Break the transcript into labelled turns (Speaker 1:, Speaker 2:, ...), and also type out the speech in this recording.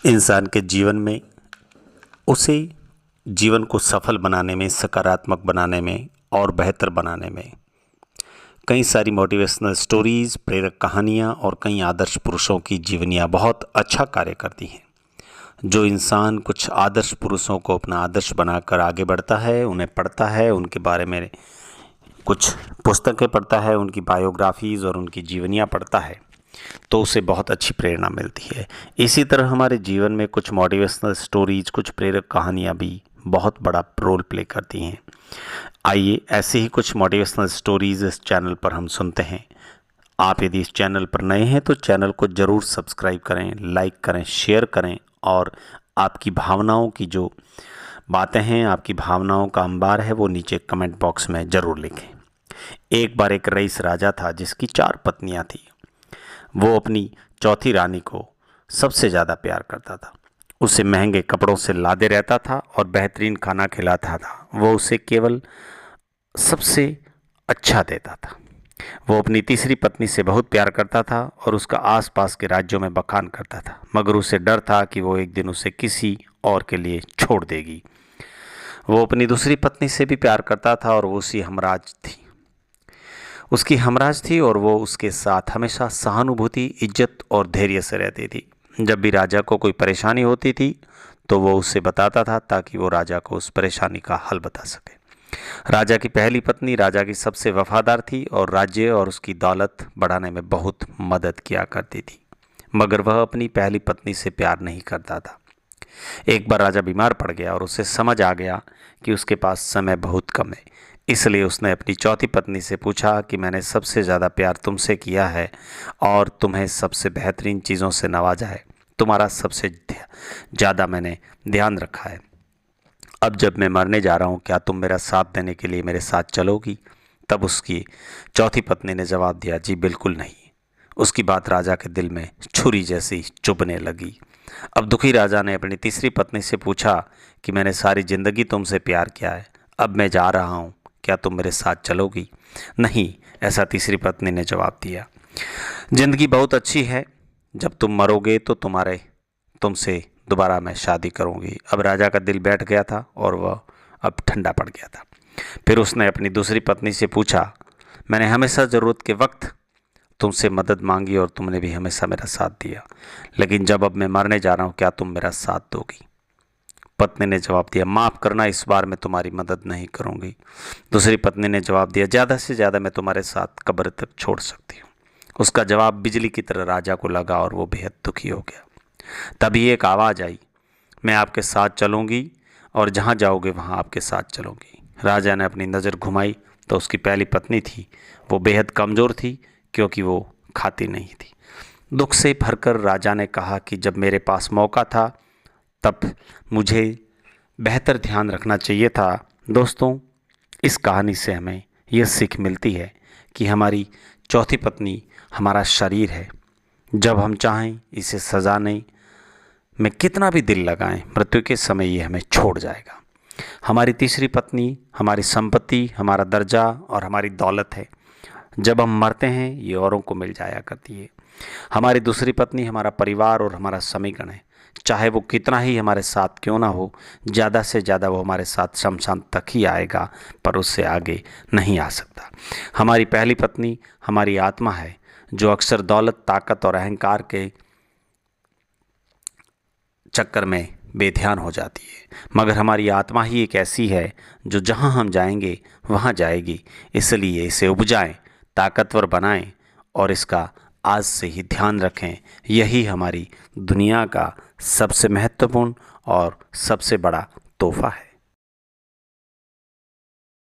Speaker 1: इंसान के जीवन में उसे जीवन को सफल बनाने में, सकारात्मक बनाने में और बेहतर बनाने में कई सारी मोटिवेशनल स्टोरीज़, प्रेरक कहानियाँ और कई आदर्श पुरुषों की जीवनियाँ बहुत अच्छा कार्य करती हैं। जो इंसान कुछ आदर्श पुरुषों को अपना आदर्श बनाकर आगे बढ़ता है, उन्हें पढ़ता है, उनके बारे में कुछ पुस्तकें पढ़ता है, उनकी बायोग्राफीज़ और उनकी जीवनियाँ पढ़ता है, तो उसे बहुत अच्छी प्रेरणा मिलती है। इसी तरह हमारे जीवन में कुछ मोटिवेशनल स्टोरीज़, कुछ प्रेरक कहानियाँ भी बहुत बड़ा रोल प्ले करती हैं। आइए ऐसे ही कुछ मोटिवेशनल स्टोरीज़ इस चैनल पर हम सुनते हैं। आप यदि इस चैनल पर नए हैं तो चैनल को ज़रूर सब्सक्राइब करें, लाइक करें, शेयर करें और आपकी भावनाओं की जो बातें हैं, आपकी भावनाओं का अंबार है, वो नीचे कमेंट बॉक्स में ज़रूर लिखें। एक बार एक रईस राजा था जिसकी 4 पत्नियां थी। वो अपनी चौथी रानी को सबसे ज़्यादा प्यार करता था। उसे महंगे कपड़ों से लादे रहता था और बेहतरीन खाना खिलाता था। वो उसे केवल सबसे अच्छा देता था। वो अपनी तीसरी पत्नी से बहुत प्यार करता था और उसका आसपास के राज्यों में बखान करता था, मगर उसे डर था कि वो एक दिन उसे किसी और के लिए छोड़ देगी। वो अपनी दूसरी पत्नी से भी प्यार करता था और वो उसकी हमराज थी और वो उसके साथ हमेशा सहानुभूति, इज्जत और धैर्य से रहती थी। जब भी राजा को कोई परेशानी होती थी तो वो उसे बताता था ताकि वो राजा को उस परेशानी का हल बता सके। राजा की पहली पत्नी राजा की सबसे वफादार थी और राज्य और उसकी दौलत बढ़ाने में बहुत मदद किया करती थी, मगर वह अपनी पहली पत्नी से प्यार नहीं करता था। एक बार राजा बीमार पड़ गया और उसे समझ आ गया कि उसके पास समय बहुत कम है। इसलिए उसने अपनी चौथी पत्नी से पूछा कि मैंने सबसे ज़्यादा प्यार तुमसे किया है और तुम्हें सबसे बेहतरीन चीज़ों से नवाजा है। तुम्हारा सबसे ज़्यादा मैंने ध्यान रखा है। अब जब मैं मरने जा रहा हूँ, क्या तुम मेरा साथ देने के लिए मेरे साथ चलोगी? तब उसकी चौथी पत्नी ने जवाब दिया, जी बिल्कुल नहीं। उसकी बात राजा के दिल में छुरी जैसी चुभने लगी। अब दुखी राजा ने अपनी तीसरी पत्नी से पूछा कि मैंने सारी ज़िंदगी तुमसे प्यार किया है, अब मैं जा रहा हूँ, क्या तुम मेरे साथ चलोगी? नहीं, ऐसा तीसरी पत्नी ने जवाब दिया। ज़िंदगी बहुत अच्छी है, जब तुम मरोगे तो तुमसे दोबारा मैं शादी करूंगी। अब राजा का दिल बैठ गया था और वह अब ठंडा पड़ गया था। फिर उसने अपनी दूसरी पत्नी से पूछा, मैंने हमेशा ज़रूरत के वक्त तुमसे मदद मांगी और तुमने भी हमेशा मेरा साथ दिया, लेकिन जब अब मैं मरने जा रहा हूँ, क्या तुम मेरा साथ दोगी? पत्नी ने जवाब दिया, माफ़ करना, इस बार मैं तुम्हारी मदद नहीं करूँगी। दूसरी पत्नी ने जवाब दिया, ज़्यादा से ज़्यादा मैं तुम्हारे साथ कब्र तक छोड़ सकती हूँ। उसका जवाब बिजली की तरह राजा को लगा और वो बेहद दुखी हो गया। तभी एक आवाज़ आई, मैं आपके साथ चलूँगी और जहाँ जाओगे वहाँ आपके साथ चलूँगी। राजा ने अपनी नज़र घुमाई तो उसकी पहली पत्नी थी। वो बेहद कमज़ोर थी क्योंकि वो खाती नहीं थी। दुख से भरकर राजा ने कहा कि जब मेरे पास मौका था तब मुझे बेहतर ध्यान रखना चाहिए था। दोस्तों, इस कहानी से हमें यह सीख मिलती है कि हमारी चौथी पत्नी हमारा शरीर है। जब हम चाहें इसे सजाने में कितना भी दिल लगाएं, मृत्यु के समय ये हमें छोड़ जाएगा। हमारी तीसरी पत्नी हमारी संपत्ति, हमारा दर्जा और हमारी दौलत है। जब हम मरते हैं ये औरों को मिल जाया करती है। हमारी दूसरी पत्नी हमारा परिवार और हमारा समीकरण है। चाहे वो कितना ही हमारे साथ क्यों ना हो, ज़्यादा से ज़्यादा वो हमारे साथ शमशान तक ही आएगा, पर उससे आगे नहीं आ सकता। हमारी पहली पत्नी हमारी आत्मा है, जो अक्सर दौलत, ताकत और अहंकार के चक्कर में बेध्यान हो जाती है, मगर हमारी आत्मा ही एक ऐसी है जो जहां हम जाएंगे वहां जाएगी। इसलिए इसे उपजाएं, ताकतवर बनाएं और इसका आज से ही ध्यान रखें। यही हमारी दुनिया का सबसे महत्वपूर्ण और सबसे बड़ा तोहफा है।